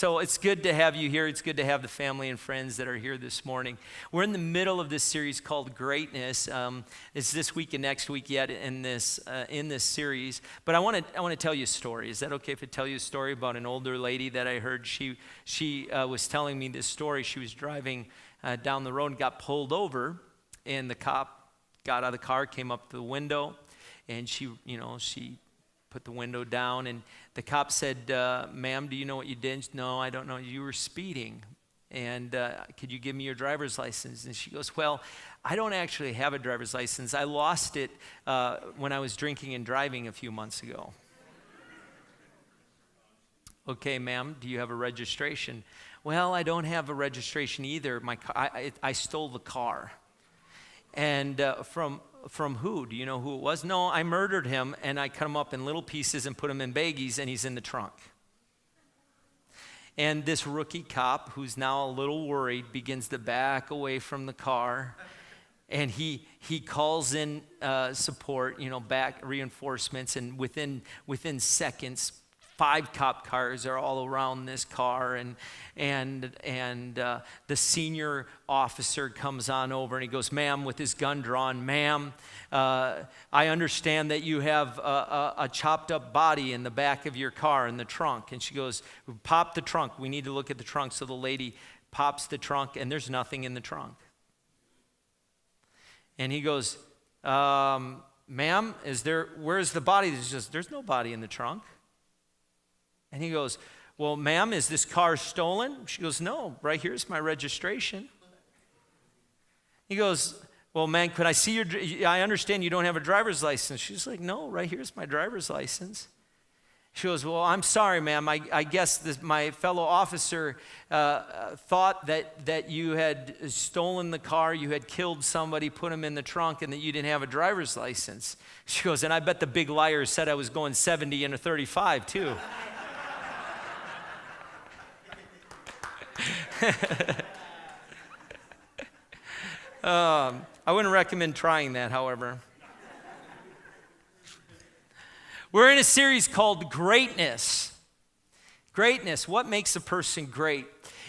So it's good to have you here. It's good to have the family and friends that are here this morning. We're in the middle of this series called Greatness. It's this week and next week yet in this series. But I want to tell you a story. Is that okay if I tell you a story about an older lady that I heard? She was telling me this story. She was driving down the road and got pulled over, and the cop got out of the car, came up to the window, and she put the window down, and the cop said, ma'am, do you know what you did? No, I don't know. You were speeding, and could you give me your driver's license? And she goes, well, I don't actually have a driver's license. I lost it when I was drinking and driving a few months ago. Okay, ma'am, do you have a registration? Well, I don't have a registration either. I stole the car. And from who? Do you know who it was? No, I murdered him, and I cut him up in little pieces and put him in baggies, and he's in the trunk. And this rookie cop, who's now a little worried, begins to back away from the car, and he calls in support, back reinforcements, and within seconds, 5 cop cars are all around this car, and the senior officer comes on over, and he goes, ma'am, with his gun drawn, ma'am, I understand that you have a chopped up body in the back of your car in the trunk. And she goes, pop the trunk. We need to look at the trunk. So the lady pops the trunk, and there's nothing in the trunk. And he goes, ma'am, where's the body? There's no body in the trunk. And he goes, well, ma'am, is this car stolen? She goes, no, right here's my registration. He goes, well, man, could I see I understand you don't have a driver's license. She's like, no, right here's my driver's license. She goes, well, I'm sorry, ma'am. I guess my fellow officer thought that you had stolen the car, you had killed somebody, put him in the trunk, and that you didn't have a driver's license. She goes, and I bet the big liar said I was going 70 in a 35 too. I wouldn't recommend trying that, however. We're in a series called Greatness. Greatness, what makes a person great?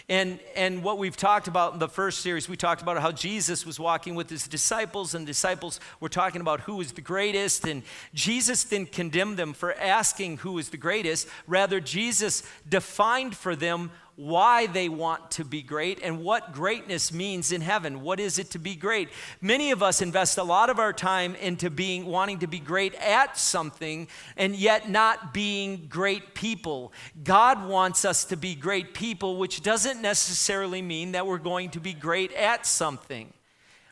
And what we've talked about in the first series, we talked about how Jesus was walking with his disciples, and disciples were talking about who was the greatest, and Jesus didn't condemn them for asking who was the greatest. Rather, Jesus defined for them why they want to be great and what greatness means in heaven. What is it to be great? Many of us invest a lot of our time into wanting to be great at something and yet not being great people. God wants us to be great people, which doesn't necessarily mean that we're going to be great at something,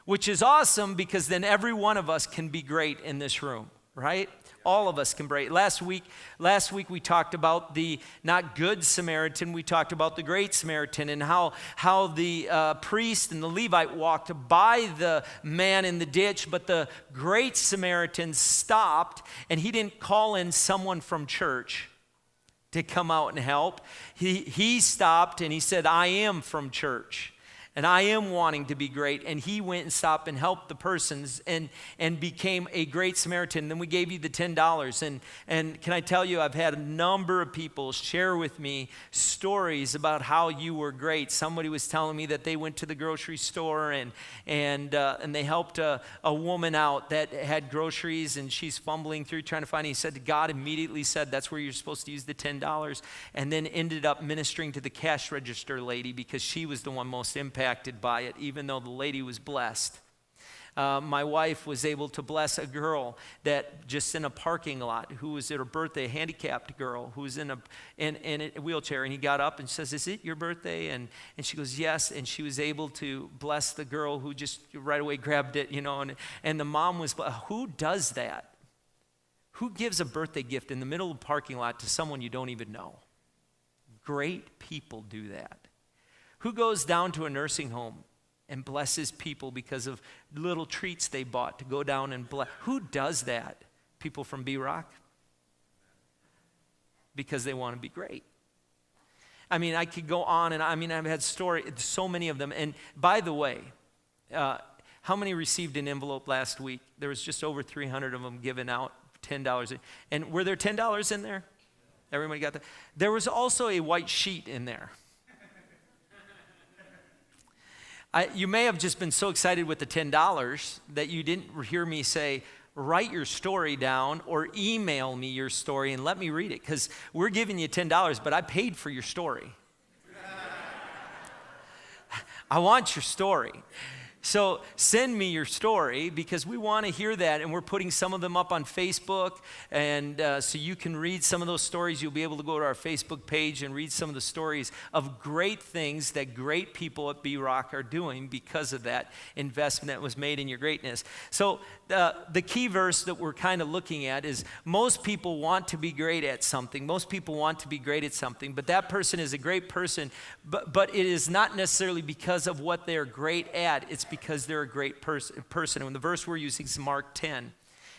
which is awesome because then every one of us can be great in this room, right? All of us can break. Last week we talked about the not good Samaritan, we talked about the great Samaritan, and how the priest and the Levite walked by the man in the ditch, but the great Samaritan stopped, and he didn't call in someone from church to come out and help. He stopped and he said, I am from church. And I am wanting to be great. And he went and stopped and helped the persons and became a great Samaritan. Then we gave you the $10. And can I tell you, I've had a number of people share with me stories about how you were great. Somebody was telling me that they went to the grocery store and they helped a woman out that had groceries, and she's fumbling through trying to find it. He said, God immediately said, that's where you're supposed to use the $10. And then ended up ministering to the cash register lady because she was the one most impacted by it, even though the lady was blessed. My wife was able to bless a girl that just in a parking lot who was at her birthday, a handicapped girl who was in a wheelchair, and he got up and says, is it your birthday? And she goes, yes. And she was able to bless the girl who just right away grabbed it, and the mom was, who does that? Who gives a birthday gift in the middle of the parking lot to someone you don't even know? Great people do that. Who goes down to a nursing home and blesses people because of little treats they bought to go down and bless? Who does that? People from B-Rock? Because they want to be great. I mean, I could go on, and I've had so many of them. And by the way, how many received an envelope last week? There was just over 300 of them given out, $10. And were there $10 in there? Everybody got that? There was also a white sheet in there. You may have just been so excited with the $10 that you didn't hear me say, write your story down or email me your story and let me read it, because we're giving you $10, but I paid for your story. I want your story. So send me your story, because we want to hear that, and we're putting some of them up on Facebook, and so you can read some of those stories. You'll be able to go to our Facebook page and read some of the stories of great things that great people at B-Rock are doing because of that investment that was made in your greatness. So the key verse that we're kind of looking at is, most people want to be great at something. Most people want to be great at something, but that person is a great person, but it is not necessarily because of what they're great at. It's because they're a great person. And the verse we're using is Mark 10.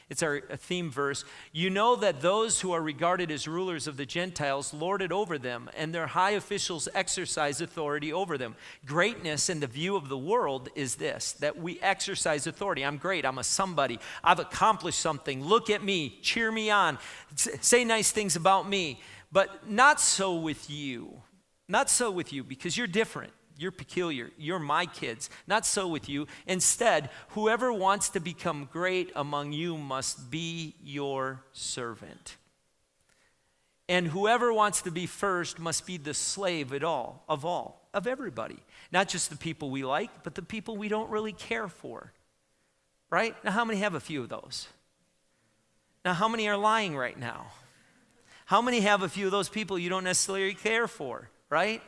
It's our theme verse. You know that those who are regarded as rulers of the Gentiles lord it over them, and their high officials exercise authority over them. Greatness in the view of the world is this, that we exercise authority. I'm great. I'm a somebody. I've accomplished something. Look at me. Cheer me on. Say nice things about me. But not so with you. Not so with you, because you're different. You're peculiar. You're my kids. Not so with you. Instead, whoever wants to become great among you must be your servant. And whoever wants to be first must be the slave of everybody. Not just the people we like, but the people we don't really care for. Right? Now, how many have a few of those? Now, how many are lying right now? How many have a few of those people you don't necessarily care for? Right?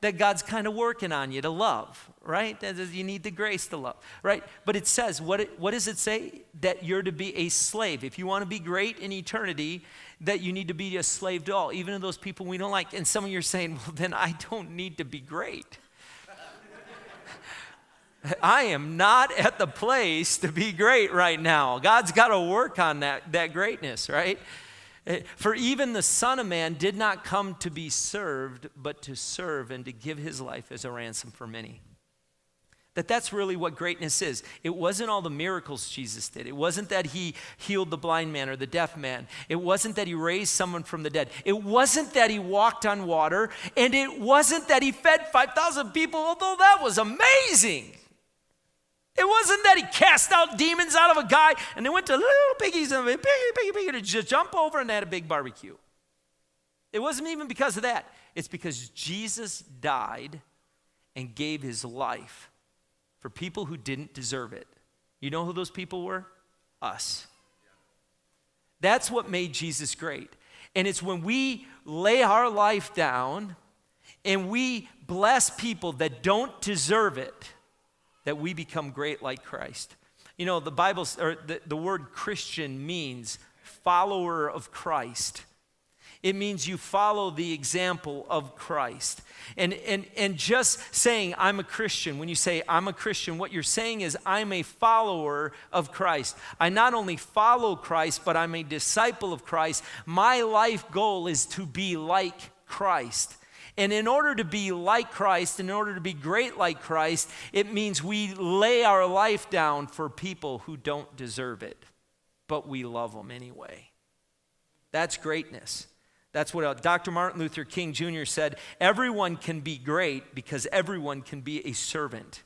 That God's kind of working on you to love, right? That you need the grace to love, right? But it says, what does it say? That you're to be a slave. If you want to be great in eternity, that you need to be a slave to all, even to those people we don't like. And some of you are saying, well, then I don't need to be great. I am not at the place to be great right now. God's got to work on that greatness, right? For even the Son of Man did not come to be served, but to serve and to give his life as a ransom for many. That's really what greatness is. It wasn't all the miracles Jesus did. It wasn't that he healed the blind man or the deaf man. It wasn't that he raised someone from the dead. It wasn't that he walked on water. And it wasn't that he fed 5,000 people, although that was amazing. It wasn't that he cast out demons out of a guy and they went to little piggies and piggy to just jump over and they had a big barbecue. It wasn't even because of that. It's because Jesus died and gave his life for people who didn't deserve it. You know who those people were? Us. That's what made Jesus great. And it's when we lay our life down and we bless people that don't deserve it, that we become great like Christ. You know, the Bible, or the word Christian means follower of Christ. It means you follow the example of Christ. And just saying I'm a Christian, when you say I'm a Christian, what you're saying is I'm a follower of Christ. I not only follow Christ, but I'm a disciple of Christ. My life goal is to be like Christ. And in order to be like Christ, in order to be great like Christ, it means we lay our life down for people who don't deserve it, but we love them anyway. That's greatness. That's what Dr. Martin Luther King Jr. said. Everyone can be great because everyone can be a servant.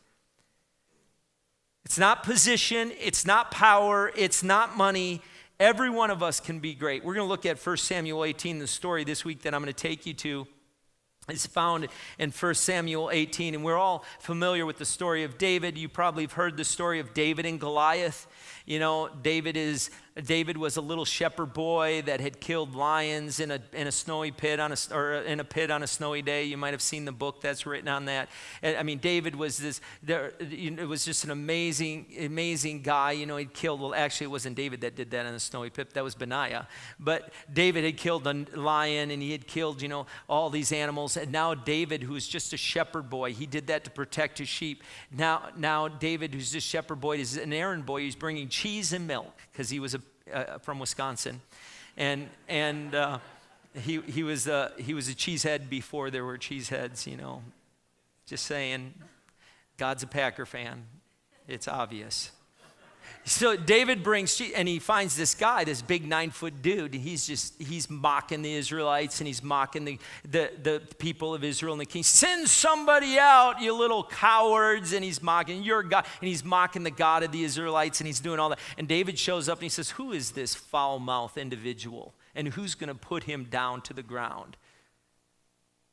It's not position, it's not power, it's not money. Every one of us can be great. We're going to look at 1 Samuel 18, the story this week that I'm going to take you to. It's found in 1 Samuel 18, and we're all familiar with the story of David. You probably have heard the story of David and Goliath. You know, David was a little shepherd boy that had killed lions in a snowy pit in a pit on a snowy day. You might have seen the book that's written on that. I mean, David was it was just an amazing guy. You know, he'd killed. Well, actually, it wasn't David that did that in the snowy pit. That was Benaiah. But David had killed a lion, and he had killed, all these animals. And now David, who's just a shepherd boy, he did that to protect his sheep. Now David, who's just shepherd boy, is an errand boy. He's bringing cheese and milk because he was from Wisconsin, and he was a cheesehead before there were cheeseheads. Just saying, God's a Packer fan. It's obvious. So David brings, and he finds this guy, this big 9-foot dude. He's mocking the Israelites, and he's mocking the people of Israel and the king. Send somebody out, you little cowards. And he's mocking your God, and he's mocking the God of the Israelites, and he's doing all that. And David shows up and he says, who is this foul-mouthed individual? And who's going to put him down to the ground?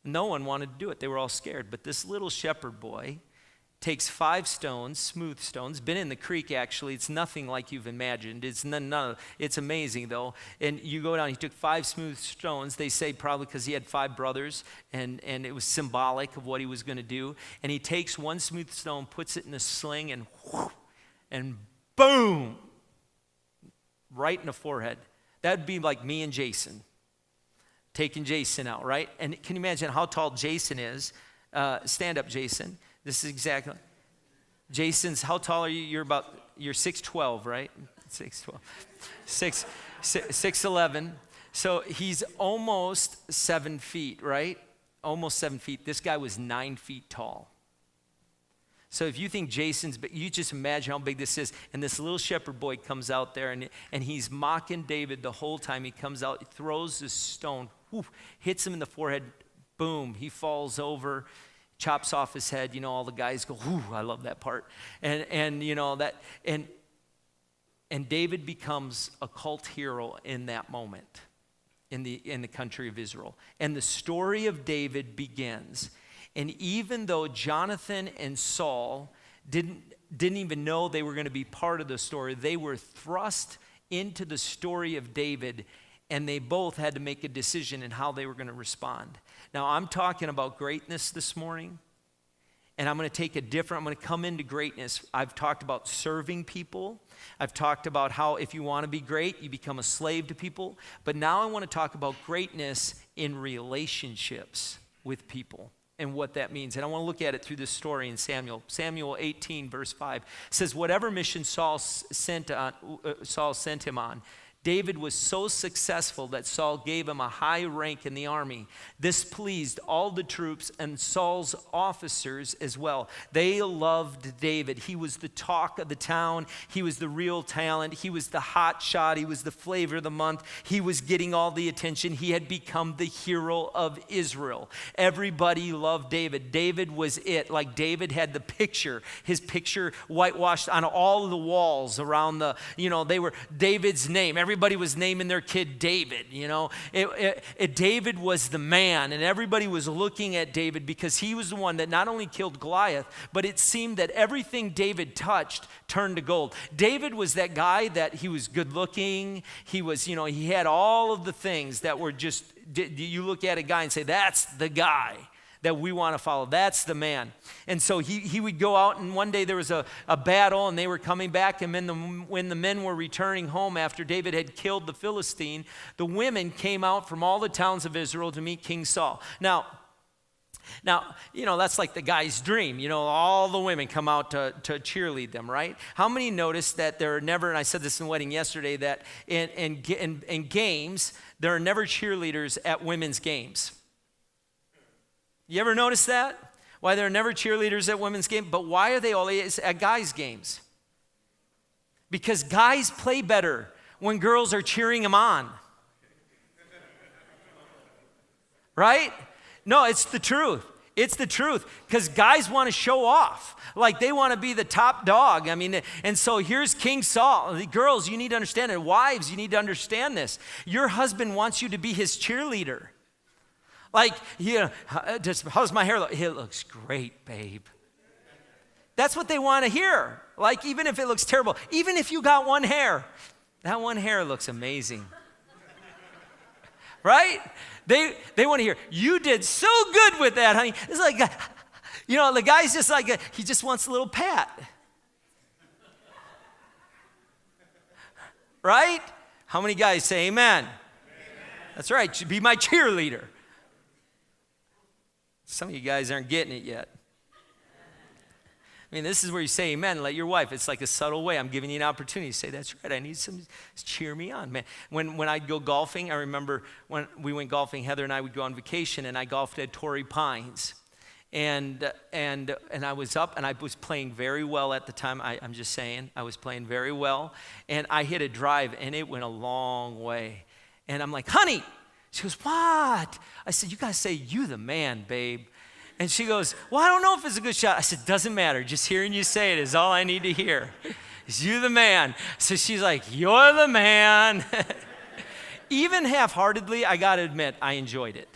No one wanted to do it. They were all scared. But this little shepherd boy takes 5 stones, smooth stones, been in the creek actually. It's nothing like you've imagined. It's it's amazing though. And you go down, he took 5 smooth stones. They say probably because he had 5 brothers and it was symbolic of what he was going to do. And he takes 1 smooth stone, puts it in a sling and boom, right in the forehead. That'd be like me and Jason, taking Jason out, right? And can you imagine how tall Jason is? Stand up, Jason. This is exactly. Jason's, how tall are you? You're 6'12", right? 6'12". 6'11". So he's almost 7 feet, right? Almost 7 feet. This guy was 9 feet tall. So if you think Jason's big, you just imagine how big this is. And this little shepherd boy comes out there and he's mocking David the whole time. He comes out, he throws this stone, hits him in the forehead, boom, he falls over. Chops off his head, all the guys go, whoo, I love that part. And David becomes a cult hero in that moment in the country of Israel. And the story of David begins. And even though Jonathan and Saul didn't even know they were going to be part of the story, they were thrust into the story of David, and they both had to make a decision in how they were going to respond. Now, I'm talking about greatness this morning, and I'm going to come into greatness. I've talked about serving people. I've talked about how if you want to be great, you become a slave to people. But now I want to talk about greatness in relationships with people and what that means. And I want to look at it through this story in Samuel. Samuel 18, verse 5 says, whatever mission Saul sent him on, David was so successful that Saul gave him a high rank in the army. This pleased all the troops and Saul's officers as well. They loved David. He was the talk of the town. He was the real talent. He was the hot shot. He was the flavor of the month. He was getting all the attention. He had become the hero of Israel. Everybody loved David. David was it. Like David had his picture whitewashed on all of the walls around they were David's name. Everybody was naming their kid David, David was the man, and everybody was looking at David because he was the one that not only killed Goliath, but it seemed that everything David touched turned to gold. David was that guy that he was good looking. He was, he had all of the things that were just, you look at a guy and say, that's the guy that we want to follow. That's the man. And so he would go out, and one day there was a battle, and they were coming back, and when the men were returning home after David had killed the Philistine, the women came out from all the towns of Israel to meet King Saul. Now, that's like the guy's dream. All the women come out to cheerlead them, right? How many noticed that there are never, and I said this in wedding yesterday, that in games, there are never cheerleaders at women's games? You ever notice that? Why there are never cheerleaders at women's games, but why are they always at guys' games? Because guys play better when girls are cheering them on. Right? No, it's the truth. It's the truth, because guys want to show off. Like they want to be the top dog. And so here's King Saul. The girls, you need to understand it. Wives, you need to understand this. Your husband wants you to be his cheerleader. Like, how's my hair look? It looks great, babe. That's what they want to hear. Like, even if it looks terrible, even if you got one hair, that one hair looks amazing. Right? They want to hear, you did so good with that, honey. It's like, the guy's just like, he just wants a little pat. Right? How many guys say amen? Amen. That's right. Be my cheerleader. Some of you guys aren't getting it yet. This is where you say amen. Let your wife, it's like a subtle way. I'm giving you an opportunity to say, that's right, I need some, cheer me on, man. When I'd go golfing, I remember when we went golfing, Heather and I would go on vacation, and I golfed at Torrey Pines. and I was up, and I was playing very well at the time. I'm just saying, I was playing very well, and I hit a drive, and it went a long way. And I'm like, honey. She goes, what? I said, you got to say, you the man, babe. And she goes, well, I don't know if it's a good shot. I said, doesn't matter. Just hearing you say it is all I need to hear. Is you the man. So she's like, you're the man. Even half-heartedly, I got to admit, I enjoyed it.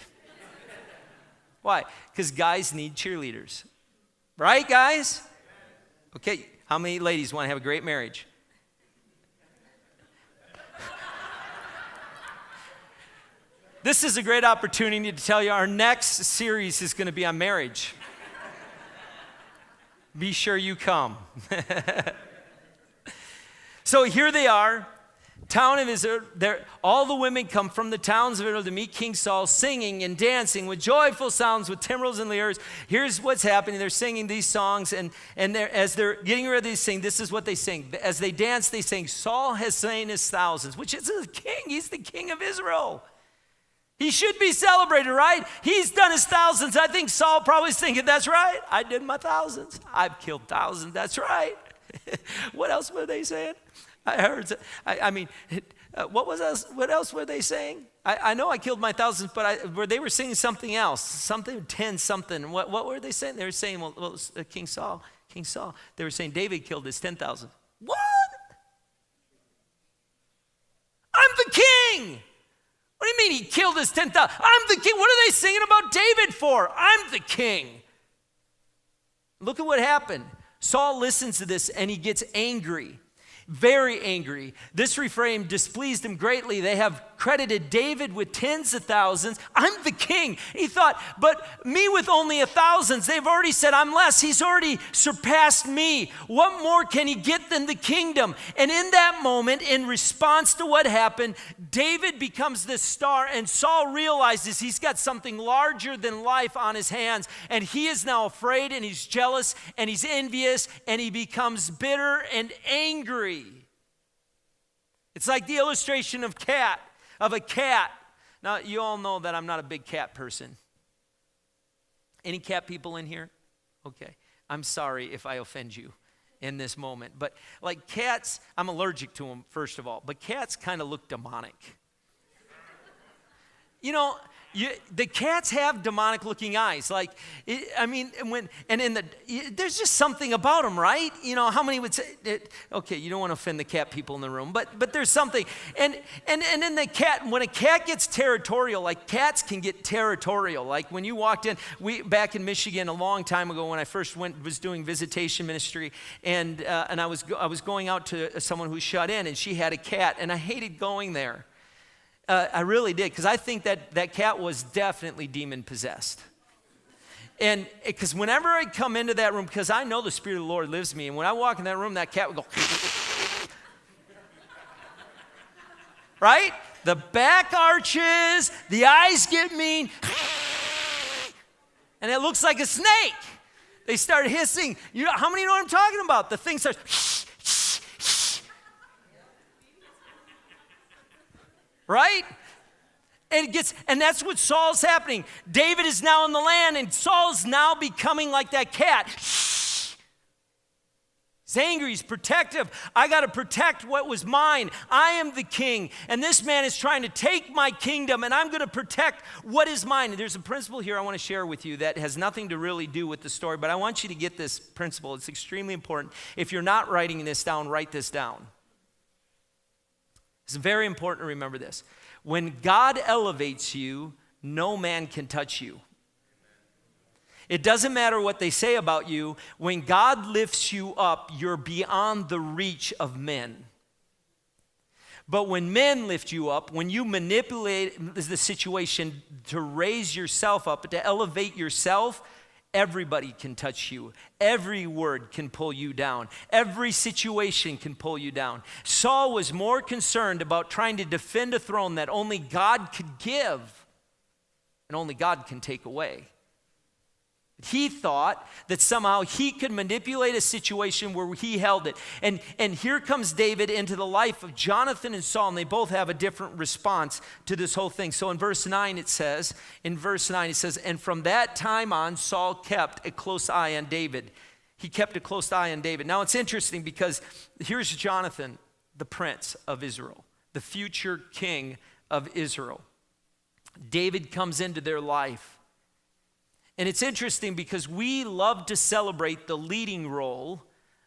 Why? Because guys need cheerleaders. Right, guys? Okay, how many ladies want to have a great marriage? This is a great opportunity to tell you our next series is going to be on marriage. Be sure you come. So here they are, town of Israel. All the women come from the towns of Israel to meet King Saul, singing and dancing with joyful sounds, with timbrels and lyres. Here's what's happening. They're singing these songs, and as they're getting ready to sing, this is what they sing. As they dance, they sing, Saul has slain his thousands, which is the king. He's the king of Israel. He should be celebrated, right? He's done his thousands. I think Saul probably is thinking, that's right. I did my thousands. I've killed thousands. That's right. What else were they saying? I heard, what else were they saying? I know I killed my thousands, but they were singing something else, something 10 something. What were they saying? They were saying, well King Saul. They were saying David killed his 10,000. What? I'm the king. What do you mean he killed his 10,000? I'm the king. What are they singing about David for? I'm the king. Look at what happened. Saul listens to this and he gets angry. Very angry. This refrain displeased him greatly. They have credited David with tens of thousands. I'm the king. He thought, but me with only 1,000. They've already said I'm less. He's already surpassed me. What more can he get than the kingdom? And in that moment, in response to what happened, David becomes this star, and Saul realizes he's got something larger than life on his hands, and he is now afraid, and he's jealous, and he's envious, and he becomes bitter and angry. It's like the illustration of a cat. Now, you all know that I'm not a big cat person. Any cat people in here? Okay. I'm sorry if I offend you in this moment. But like cats, I'm allergic to them, first of all. But cats kind of look demonic. You know, the cats have demonic-looking eyes. There's just something about them, right? You know, how many would say? Okay, you don't want to offend the cat people in the room, but there's something. And then when a cat gets territorial, like cats can get territorial. Like when you walked in, back in Michigan a long time ago when I first was doing visitation ministry, and I was going out to someone who shut in, and she had a cat, and I hated going there. I really did, because I think that cat was definitely demon-possessed. And because whenever I come into that room, because I know the Spirit of the Lord lives in me, and when I walk in that room, that cat would go, right? The back arches, the eyes get mean, and it looks like a snake. They start hissing. How many know what I'm talking about? The thing starts, right? And that's what Saul's happening. David is now in the land, and Saul's now becoming like that cat. He's angry, he's protective. I got to protect what was mine. I am the king, and this man is trying to take my kingdom, and I'm going to protect what is mine. And there's a principle here I want to share with you that has nothing to really do with the story, but I want you to get this principle. It's extremely important. If you're not writing this down, write this down. It's very important to remember this. When God elevates you, no man can touch you. It doesn't matter what they say about you. When God lifts you up, you're beyond the reach of men. But when men lift you up, when you manipulate the situation to raise yourself up, to elevate yourself, everybody can touch you. Every word can pull you down. Every situation can pull you down. Saul was more concerned about trying to defend a throne that only God could give and only God can take away. he thought that somehow he could manipulate a situation where he held it. And here comes David into the life of Jonathan and Saul, and they both have a different response to this whole thing. So in verse 9 it says, and from that time on, Saul kept a close eye on David. He kept a close eye on David. Now it's interesting because here's Jonathan, the prince of Israel, the future king of Israel. David comes into their life. And it's interesting because we love to celebrate the leading role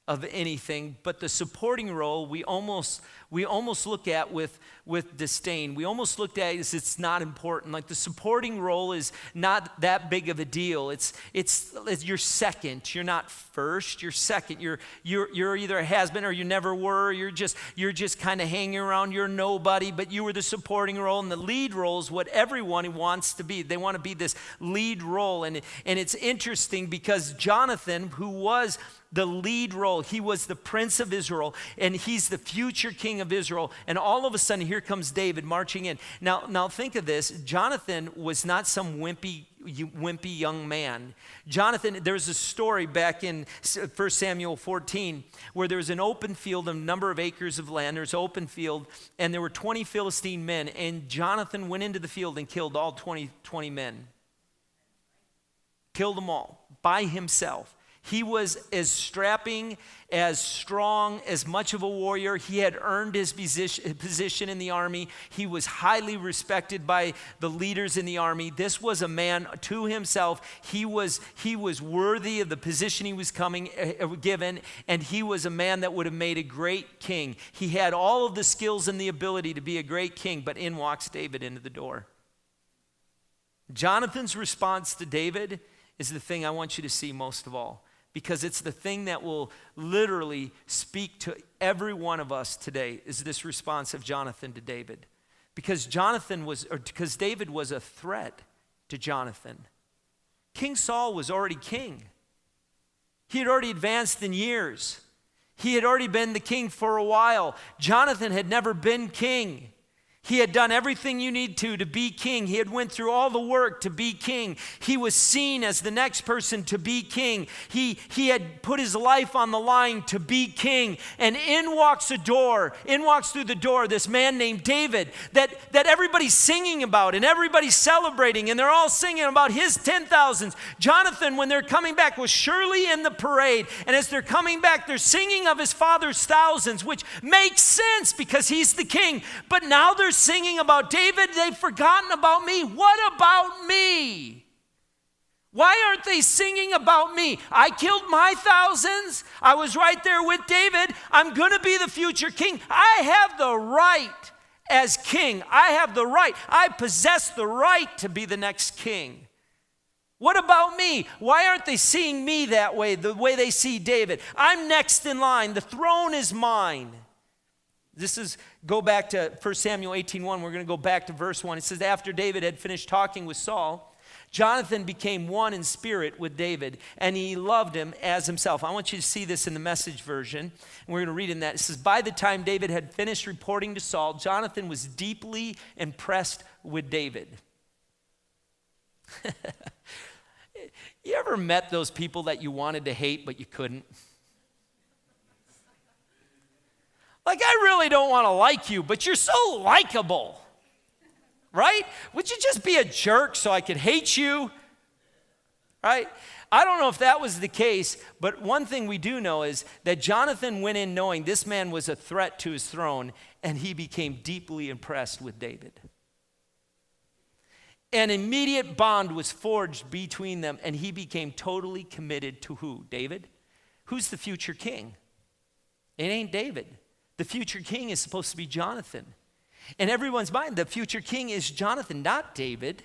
of anything, but the supporting role we almost look at with disdain. We almost look at it as it's not important. Like the supporting role is not that big of a deal. It's you're second. You're not first. You're second. You're either a has-been or you never were. You're just kind of hanging around. You're nobody, but you were the supporting role, and the lead role is what everyone wants to be. They want to be this lead role, and it's interesting because Jonathan, who was the lead role, he was the prince of Israel, and he's the future king of Israel. And all of a sudden, here comes David marching in. Now think of this. Jonathan was not some wimpy young man. Jonathan, there's a story back in 1 Samuel 14 where there was an open field, a number of acres of land. There's an open field, and there were 20 Philistine men, and Jonathan went into the field and killed all 20 men. Killed them all by himself. He was as strapping, as strong, as much of a warrior. He had earned his position in the army. He was highly respected by the leaders in the army. This was a man to himself. He was worthy of the position he was given, and he was a man that would have made a great king. He had all of the skills and the ability to be a great king, but in walks David into the door. Jonathan's response to David is the thing I want you to see most of all, because it's the thing that will literally speak to every one of us today, is this response of Jonathan to David. Because David was a threat to Jonathan. King Saul was already king. He had already advanced in years. He had already been the king for a while. Jonathan had never been king. He had done everything you need to be king. He had went through all the work to be king. He was seen as the next person to be king. He had put his life on the line to be king. And in walks through the door this man named David that everybody's singing about and everybody's celebrating, and they're all singing about his 10,000s. Jonathan, when they're coming back, was surely in the parade. And as they're coming back, they're singing of his father's thousands, which makes sense because he's the king. But now they're singing about David. They've forgotten about me. What about me? Why aren't they singing about me? I killed my thousands. I was right there with David. I'm going to be the future king. I have the right as king. I have the right. I possess the right to be the next king. What about me? Why aren't they seeing me that way, the way they see David? I'm next in line. The throne is mine. Go back to 1 Samuel 18:1. We're going to go back to verse 1. It says, after David had finished talking with Saul, Jonathan became one in spirit with David, and he loved him as himself. I want you to see this in the Message version, and we're going to read in that. It says, by the time David had finished reporting to Saul, Jonathan was deeply impressed with David. You ever met those people that you wanted to hate, but you couldn't? Like, I really don't want to like you, but you're so likable, right? Would you just be a jerk so I could hate you, right? I don't know if that was the case, but one thing we do know is that Jonathan went in knowing this man was a threat to his throne, and he became deeply impressed with David. An immediate bond was forged between them, and he became totally committed to who? David? Who's the future king? It ain't David. The future king is supposed to be Jonathan. In everyone's mind, the future king is Jonathan, not David.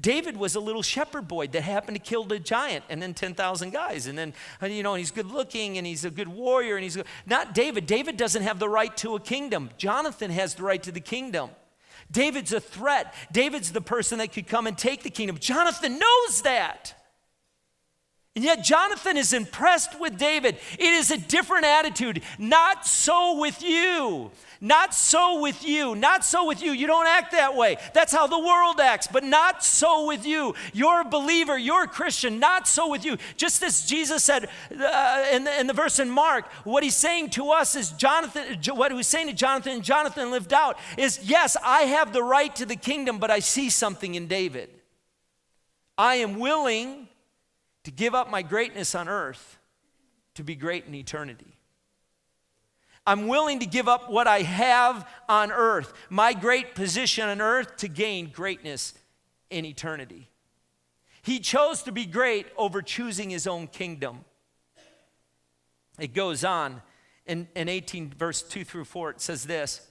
David was a little shepherd boy that happened to kill the giant and then 10,000 guys. And then, he's good looking and he's a good warrior. And not David. David doesn't have the right to a kingdom. Jonathan has the right to the kingdom. David's a threat. David's the person that could come and take the kingdom. Jonathan knows that. And yet Jonathan is impressed with David. It is a different attitude. Not so with you. Not so with you. Not so with you. You don't act that way. That's how the world acts, but not so with you. You're a believer. You're a Christian. Not so with you. Just as Jesus said in the verse in Mark, what he's saying to us is what he was saying to Jonathan, and Jonathan lived out, is yes, I have the right to the kingdom, but I see something in David. I am willing to give up my greatness on earth to be great in eternity. I'm willing to give up what I have on earth, my great position on earth, to gain greatness in eternity. He chose to be great over choosing his own kingdom. It goes on in 18 verse 2 through 4, it says this.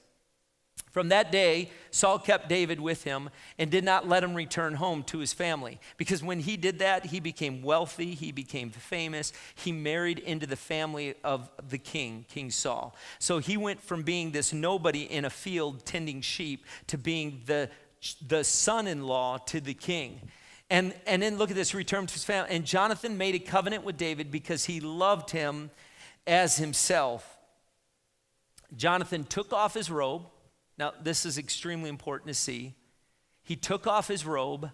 From that day, Saul kept David with him and did not let him return home to his family. Because when he did that, he became wealthy, he became famous, he married into the family of the king, King Saul. So he went from being this nobody in a field tending sheep to being the son-in-law to the king. And then look at this, returned to his family. And Jonathan made a covenant with David because he loved him as himself. Jonathan took off his robe. Now, this is extremely important to see. He took off his robe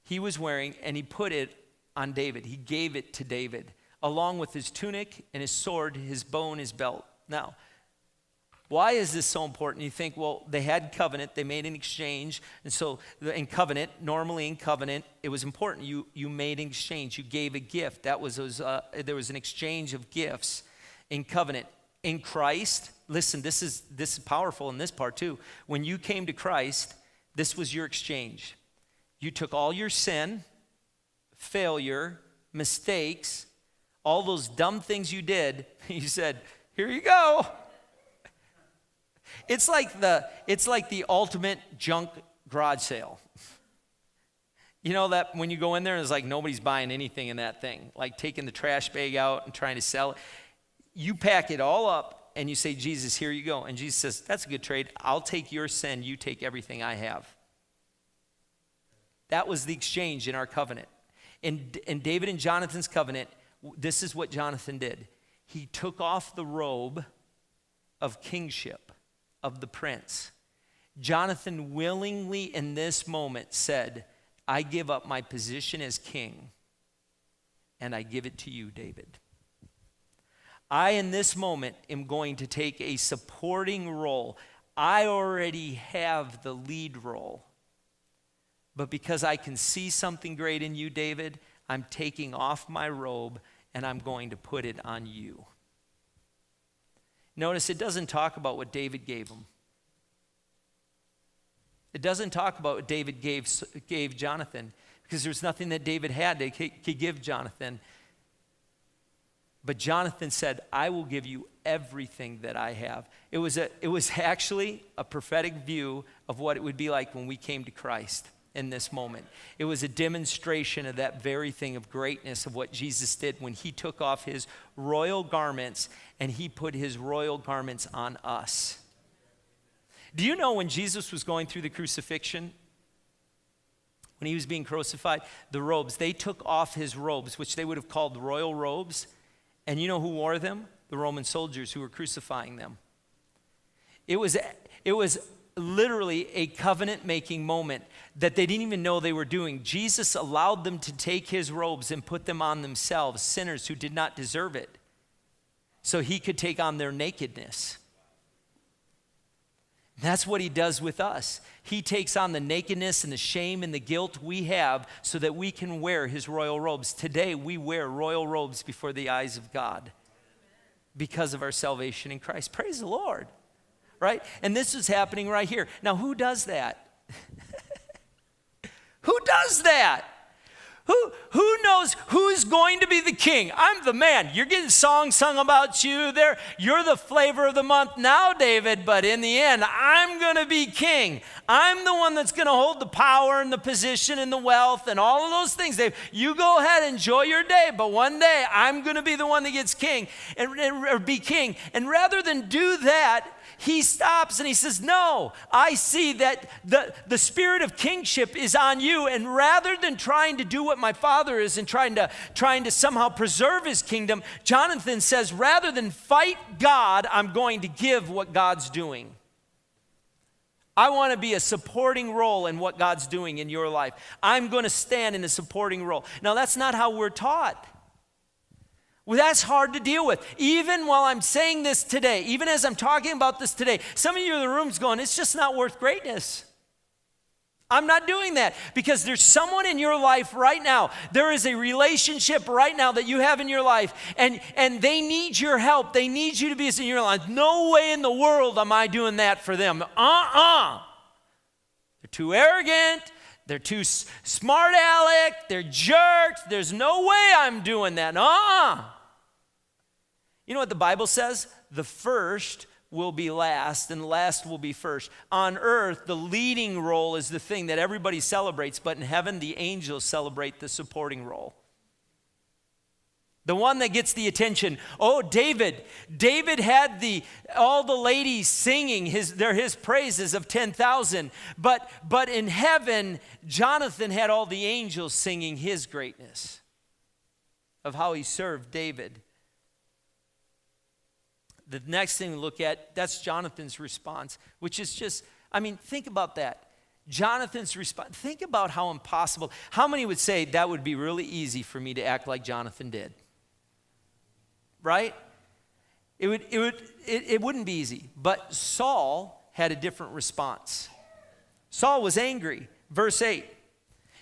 he was wearing and he put it on David. He gave it to David, along with his tunic and his sword, his bow and his belt. Now, why is this so important? You think, well, they had covenant, they made an exchange, and so normally in covenant, it was important. You made an exchange, you gave a gift. There was an exchange of gifts in covenant. In Christ, listen, this is powerful in this part too. When you came to Christ, this was your exchange. You took all your sin, failure, mistakes, all those dumb things you did, you said, here you go. It's like the ultimate junk garage sale. You know that when you go in there, it's like nobody's buying anything in that thing, like taking the trash bag out and trying to sell it. You pack it all up and you say, Jesus, here you go. And Jesus says, that's a good trade. I'll take your sin. You take everything I have. That was the exchange in our covenant. In David and Jonathan's covenant, this is what Jonathan did. He took off the robe of kingship, of the prince. Jonathan willingly in this moment said, I give up my position as king and I give it to you, David. I, in this moment, am going to take a supporting role. I already have the lead role. But because I can see something great in you, David, I'm taking off my robe and I'm going to put it on you. Notice it doesn't talk about what David gave him. It doesn't talk about what David gave Jonathan, because there's nothing that David had to give Jonathan. But Jonathan said, I will give you everything that I have. It was actually a prophetic view of what it would be like when we came to Christ in this moment. It was a demonstration of that very thing of greatness of what Jesus did when he took off his royal garments and he put his royal garments on us. Do you know when Jesus was going through the crucifixion, when he was being crucified, the robes, they took off his robes, which they would have called royal robes. And you know who wore them? The Roman soldiers who were crucifying them. It was literally a covenant-making moment that they didn't even know they were doing. Jesus allowed them to take his robes and put them on themselves, sinners who did not deserve it, so he could take on their nakedness. That's what he does with us. He takes on the nakedness and the shame and the guilt we have so that we can wear his royal robes. Today, we wear royal robes before the eyes of God because of our salvation in Christ. Praise the Lord, right? And this is happening right here. Now, who does that? Who does that? Who knows who who's going to be the king? I'm the man. You're getting songs sung about you there. You're the flavor of the month now, David, but in the end, I'm going to be king. I'm the one that's going to hold the power and the position and the wealth and all of those things. Dave, you go ahead, enjoy your day, but one day I'm going to be the one that gets king or be king. And rather than do that, he stops and he says, no, I see that the spirit of kingship is on you. And rather than trying to do what my father is and trying to somehow preserve his kingdom, Jonathan says, rather than fight God, I'm going to give what God's doing. I want to be a supporting role in what God's doing in your life. I'm going to stand in a supporting role. Now, that's not how we're taught. Well, that's hard to deal with. Even while I'm saying this today, even as I'm talking about this today, some of you in the room's going, it's just not worth greatness. I'm not doing that because there's someone in your life right now. There is a relationship right now that you have in your life, and they need your help. They need you to be in your life. No way in the world am I doing that for them. They're too arrogant. They're too smart aleck. They're jerks. There's no way I'm doing that. You know what the Bible says? The first will be last, and last will be first. On earth, the leading role is the thing that everybody celebrates, but in heaven, the angels celebrate the supporting role. The one that gets the attention. Oh, David. David had all the ladies singing his praises of 10,000. But in heaven, Jonathan had all the angels singing his greatness of how he served David. The next thing we look at, that's Jonathan's response, which is just, think about that. Jonathan's response, think about how impossible. How many would say that would be really easy for me to act like Jonathan did? Right? It wouldn't be easy. But Saul had a different response. Saul was angry. Verse 8.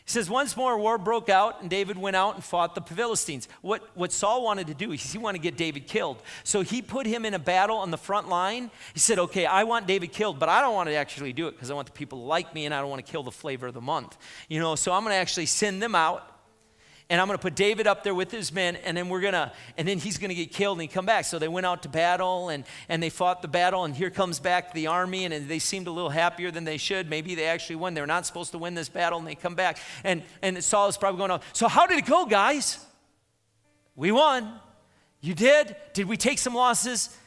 He says, once more war broke out, and David went out and fought the Philistines. What Saul wanted to do is he wanted to get David killed. So he put him in a battle on the front line. He said, okay, I want David killed, but I don't want to actually do it because I want the people to like me, and I don't want to kill the flavor of the month. So I'm going to actually send them out. And I'm going to put David up there with his men, and then he's going to get killed and he come back. So they went out to battle, and they fought the battle, and here comes back the army, and they seemed a little happier than they should. Maybe they actually won. They're not supposed to win this battle, and they come back. And Saul is probably going, so how did it go, guys? We won. You did? Did we take some losses?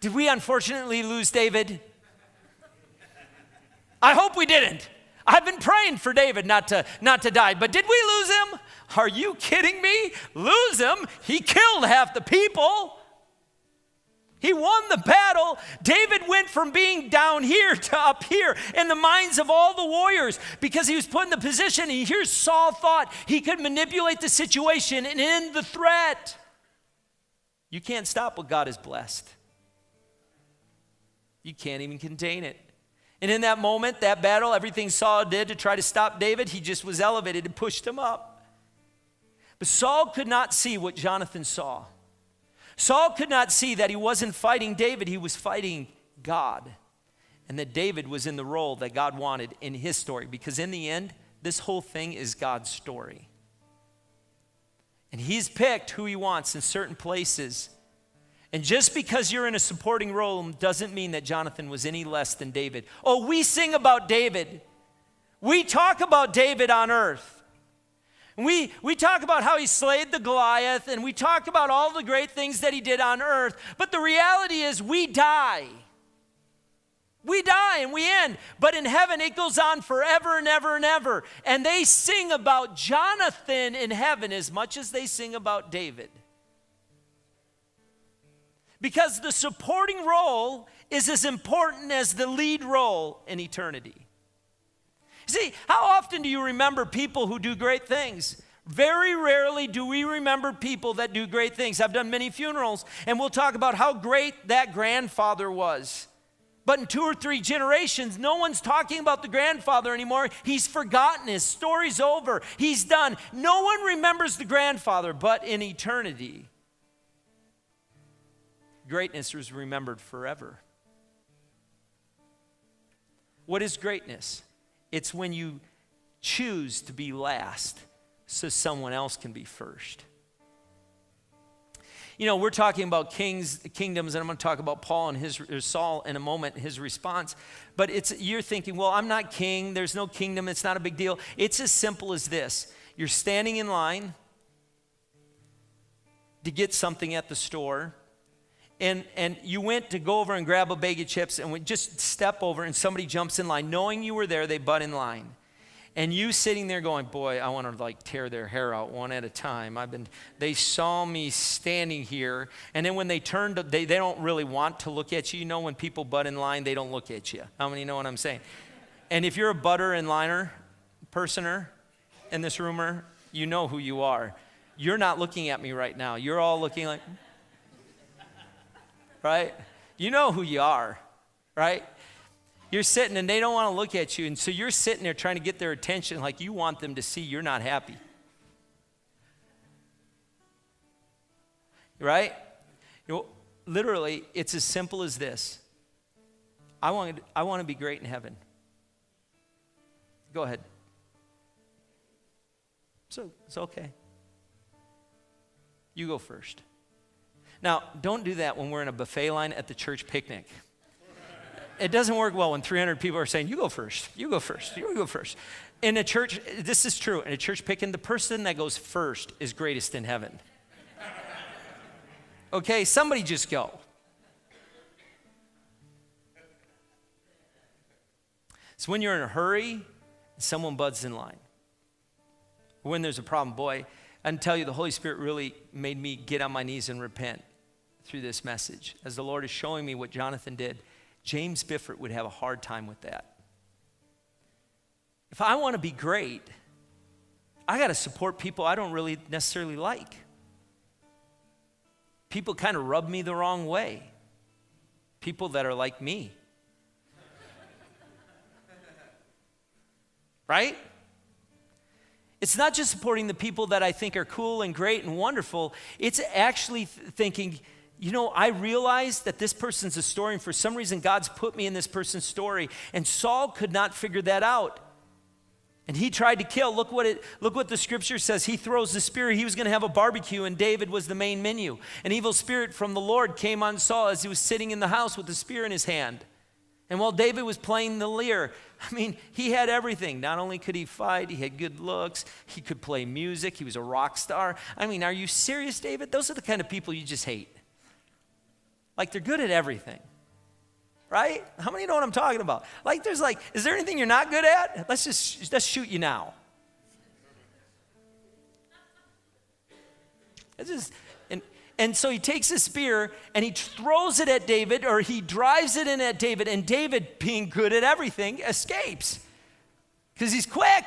Did we unfortunately lose David? I hope we didn't. I've been praying for David not to die, but did we lose him? Are you kidding me? Lose him? He killed half the people. He won the battle. David went from being down here to up here in the minds of all the warriors because he was put in the position. And here's Saul thought he could manipulate the situation and end the threat. You can't stop what God has blessed. You can't even contain it. And in that moment, that battle, everything Saul did to try to stop David, he just was elevated and pushed him up. But Saul could not see what Jonathan saw. Saul could not see that he wasn't fighting David, he was fighting God. And that David was in the role that God wanted in his story. Because in the end, this whole thing is God's story. And he's picked who he wants in certain places. And just because you're in a supporting role doesn't mean that Jonathan was any less than David. Oh, we sing about David. We talk about David on earth. We talk about how he slayed the Goliath, and we talk about all the great things that he did on earth. But the reality is we die. We die and we end. But in heaven, it goes on forever and ever and ever. And they sing about Jonathan in heaven as much as they sing about David. Because the supporting role is as important as the lead role in eternity. See, how often do you remember people who do great things? Very rarely do we remember people that do great things. I've done many funerals, and we'll talk about how great that grandfather was. But in 2 or 3 generations, no one's talking about the grandfather anymore. He's forgotten. His story's over. He's done. No one remembers the grandfather, but in eternity, greatness is remembered forever. What is greatness? It's when you choose to be last so someone else can be first. we're talking about kingdoms, and I'm going to talk about Paul and or Saul in a moment, his response. But you're thinking, well, I'm not king. There's no kingdom. It's not a big deal. It's as simple as this. You're standing in line to get something at the store, and you went to go over and grab a bag of chips, and we just step over, and somebody jumps in line. Knowing you were there, they butt in line. And you sitting there going, boy, I want to tear their hair out one at a time. They saw me standing here. And then when they turned, they don't really want to look at you. When people butt in line, they don't look at you. How many know what I'm saying? And if you're a butter and liner personer in this roomer, you know who you are. You're not looking at me right now. You're all looking like, right? You know who you are, right? You're sitting and they don't want to look at you. And so you're sitting there trying to get their attention like you want them to see you're not happy. Right? Literally, it's as simple as this. I want to be great in heaven. Go ahead. So it's okay. You go first. Now, don't do that when we're in a buffet line at the church picnic. It doesn't work well when 300 people are saying, you go first, you go first, you go first. In a church, this is true. In a church picking, the person that goes first is greatest in heaven. Okay, somebody just go. So when you're in a hurry, someone butts in line. When there's a problem, boy, I can tell you the Holy Spirit really made me get on my knees and repent through this message. As the Lord is showing me what Jonathan did, James Biffert would have a hard time with that. If I want to be great, I got to support people I don't really necessarily like. People kind of rub me the wrong way. People that are like me. Right? It's not just supporting the people that I think are cool and great and wonderful. It's actually thinking, I realize that this person's a story, and for some reason, God's put me in this person's story. And Saul could not figure that out. And he tried to kill. Look what the scripture says. He throws the spear. He was going to have a barbecue, and David was the main menu. An evil spirit from the Lord came on Saul as he was sitting in the house with the spear in his hand. And while David was playing the lyre, he had everything. Not only could he fight, he had good looks. He could play music. He was a rock star. Are you serious, David? Those are the kind of people you just hate. They're good at everything, right? How many know what I'm talking about? Is there anything you're not good at? Let's shoot you now. And so he takes his spear and he throws it at David, or he drives it in at David, and David, being good at everything, escapes because he's quick,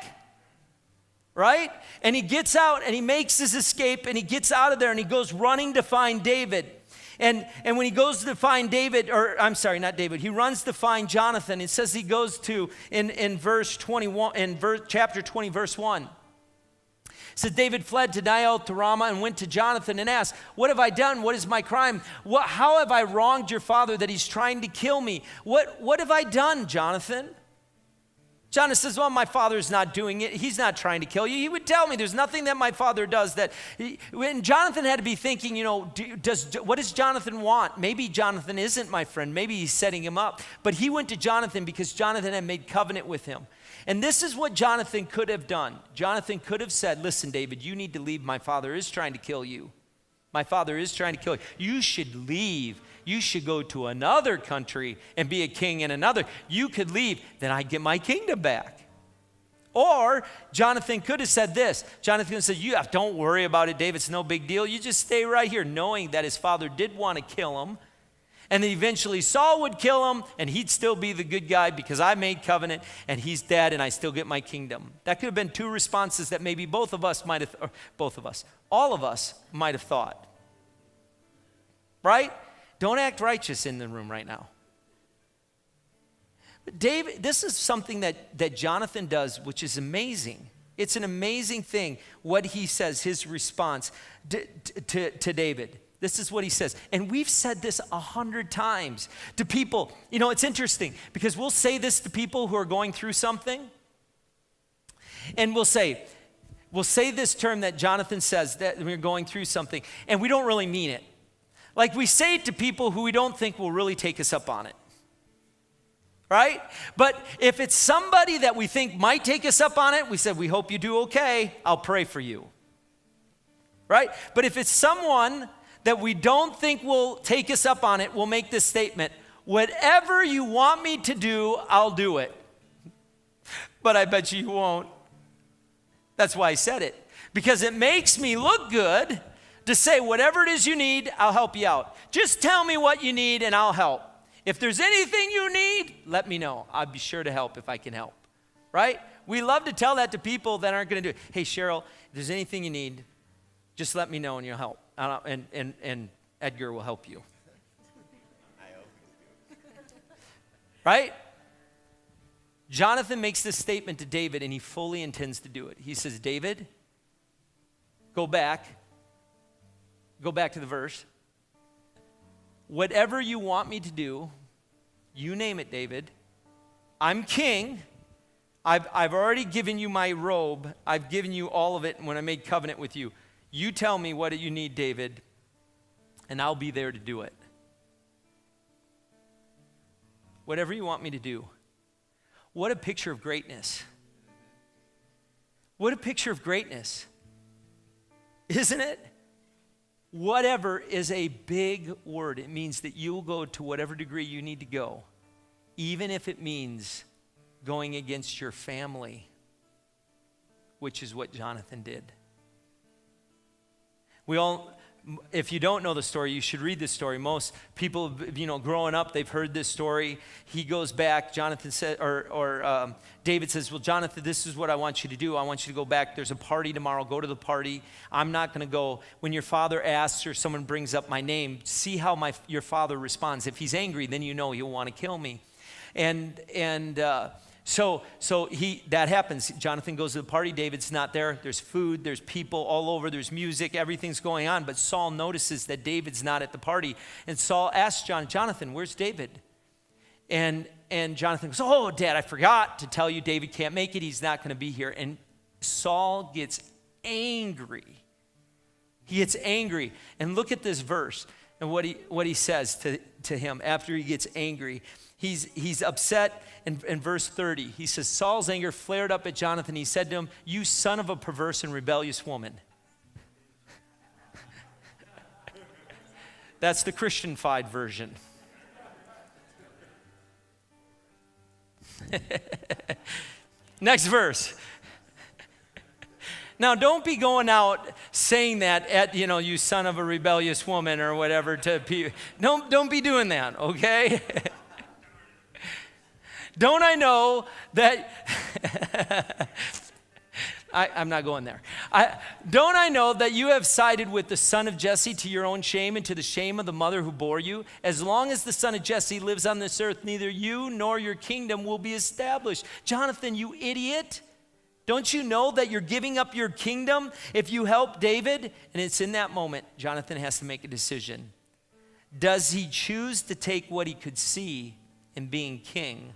right? And he gets out and he makes his escape, and he gets out of there and he goes running to find David. And when he goes to find David, he runs to find Jonathan. It says he goes to, in verse 21, chapter 20, verse 1. It says, David fled to Naioth to Ramah and went to Jonathan and asked, what have I done? What is my crime? How have I wronged your father that he's trying to kill me? What have I done, Jonathan? Jonathan says, well, my father's not doing it. He's not trying to kill you. He would tell me there's nothing that my father does that. When Jonathan had to be thinking, what does Jonathan want? Maybe Jonathan isn't my friend. Maybe he's setting him up. But he went to Jonathan because Jonathan had made covenant with him. And this is what Jonathan could have done. Jonathan could have said, listen, David, you need to leave. My father is trying to kill you. My father is trying to kill you. You should leave. You should go to another country and be a king in another. You could leave, then I get my kingdom back. Or Jonathan could have said this. Jonathan could have said, don't worry about it, David. It's no big deal. You just stay right here, knowing that his father did want to kill him. And then eventually Saul would kill him, and he'd still be the good guy because I made covenant, and he's dead, and I still get my kingdom. That could have been two responses that maybe all of us might have thought. Right? Don't act righteous in the room right now. But David, this is something that Jonathan does, which is amazing. It's an amazing thing, what he says, his response to David. This is what he says. And we've said this 100 times to people. It's interesting because we'll say this to people who are going through something. And we'll say this term that Jonathan says, that we're going through something, and we don't really mean it. Like we say it to people who we don't think will really take us up on it. Right? But if it's somebody that we think might take us up on it, we said, we hope you do okay. I'll pray for you. Right? But if it's someone that we don't think will take us up on it, we'll make this statement: whatever you want me to do, I'll do it. But I bet you won't. That's why I said it. Because it makes me look good to say, whatever it is you need, I'll help you out. Just tell me what you need and I'll help. If there's anything you need, let me know. I'll be sure to help if I can help. Right? We love to tell that to people that aren't going to do it. Hey, Cheryl, if there's anything you need, just let me know and you'll help. And Edgar will help you. Right? Jonathan makes this statement to David, and he fully intends to do it. He says, David, go back to the verse. Whatever you want me to do, you name it, David. I'm king. I've already given you my robe. I've given you all of it when I made covenant with you. You tell me what you need, David, and I'll be there to do it. Whatever you want me to do. What a picture of greatness. What a picture of greatness. Isn't it? Whatever is a big word. It means that you'll go to whatever degree you need to go, even if it means going against your family, which is what Jonathan did. If you don't know the story, you should read this story. Most people, growing up, they've heard this story. He goes back. Jonathan said, David says, "Well, Jonathan, this is what I want you to do. I want you to go back. There's a party tomorrow. Go to the party. I'm not going to go. When your father asks or someone brings up my name, see how your father responds. If he's angry, then you know he'll want to kill me." So that happens. Jonathan goes to the party. David's not there. There's food. There's people all over. There's music. Everything's going on. But Saul notices that David's not at the party. And Saul asks Jonathan, where's David? And Jonathan goes, oh, Dad, I forgot to tell you David can't make it. He's not going to be here. And Saul gets angry. He gets angry. And look at this verse and what he says to him after he gets angry. He's upset. In verse 30, he says, Saul's anger flared up at Jonathan. He said to him, you son of a perverse and rebellious woman. That's the Christian-fied version. Next verse. Now, don't be going out saying that at, you son of a rebellious woman or whatever to people. Don't be doing that, okay? Don't I know that, I'm not going there. Don't I know that you have sided with the son of Jesse to your own shame and to the shame of the mother who bore you? As long as the son of Jesse lives on this earth, neither you nor your kingdom will be established. Jonathan, you idiot. Don't you know that you're giving up your kingdom if you help David? And it's in that moment, Jonathan has to make a decision. Does he choose to take what he could see in being king?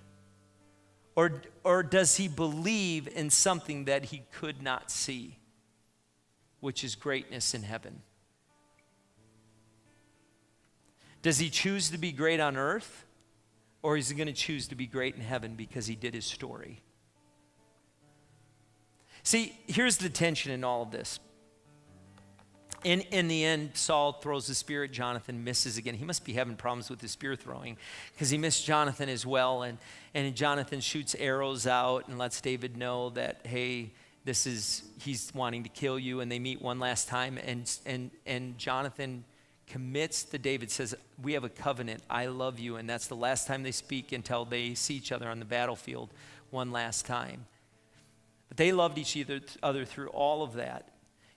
Or does he believe in something that he could not see, which is greatness in heaven? Does he choose to be great on earth, or is he going to choose to be great in heaven because he did his story? See, here's the tension in all of this. In the end, Saul throws the spear at Jonathan, misses again. He must be having problems with the spear throwing because he missed Jonathan as well. And Jonathan shoots arrows out and lets David know that, hey, he's wanting to kill you. And they meet one last time. And Jonathan commits to David, says, we have a covenant. I love you. And that's the last time they speak until they see each other on the battlefield one last time. But they loved each other through all of that.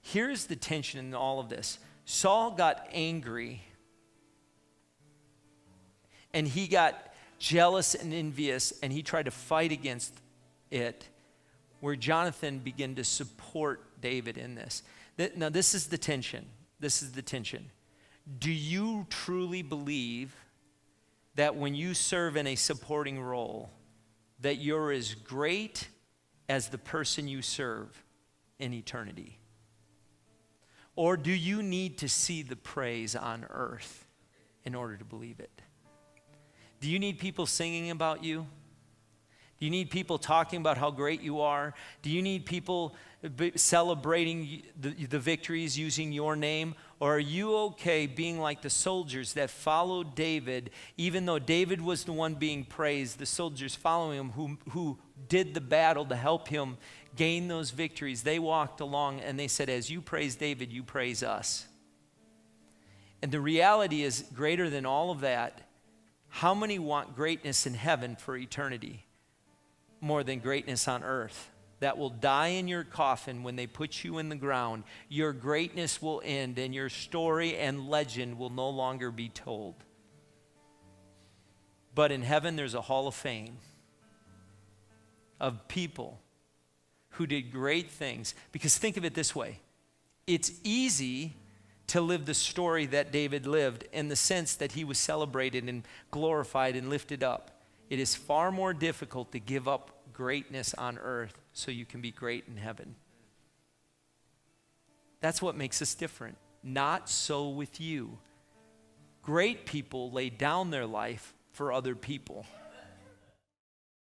Here's the tension in all of this. Saul got angry, and he got jealous and envious, and he tried to fight against it, where Jonathan began to support David in this. Now, this is the tension. This is the tension. Do you truly believe that when you serve in a supporting role, that you're as great as the person you serve in eternity? Or do you need to see the praise on earth in order to believe it. Do you need people singing about you? Do you need people talking about how great you are? Do you need people celebrating the victories using your name? Or are you okay being like the soldiers that followed David, even though David was the one being praised, the soldiers following him who did the battle to help him gain those victories? They walked along and they said, as you praise David, you praise us. And the reality is, greater than all of that, how many want greatness in heaven for eternity more than greatness on earth? That will die in your coffin when they put you in the ground. Your greatness will end and your story and legend will no longer be told. But in heaven, there's a hall of fame of people who did great things. Because think of it this way. It's easy to live the story that David lived in the sense that he was celebrated and glorified and lifted up. It is far more difficult to give up greatness on earth so you can be great in heaven. That's what makes us different. Not so with you. Great people lay down their life for other people.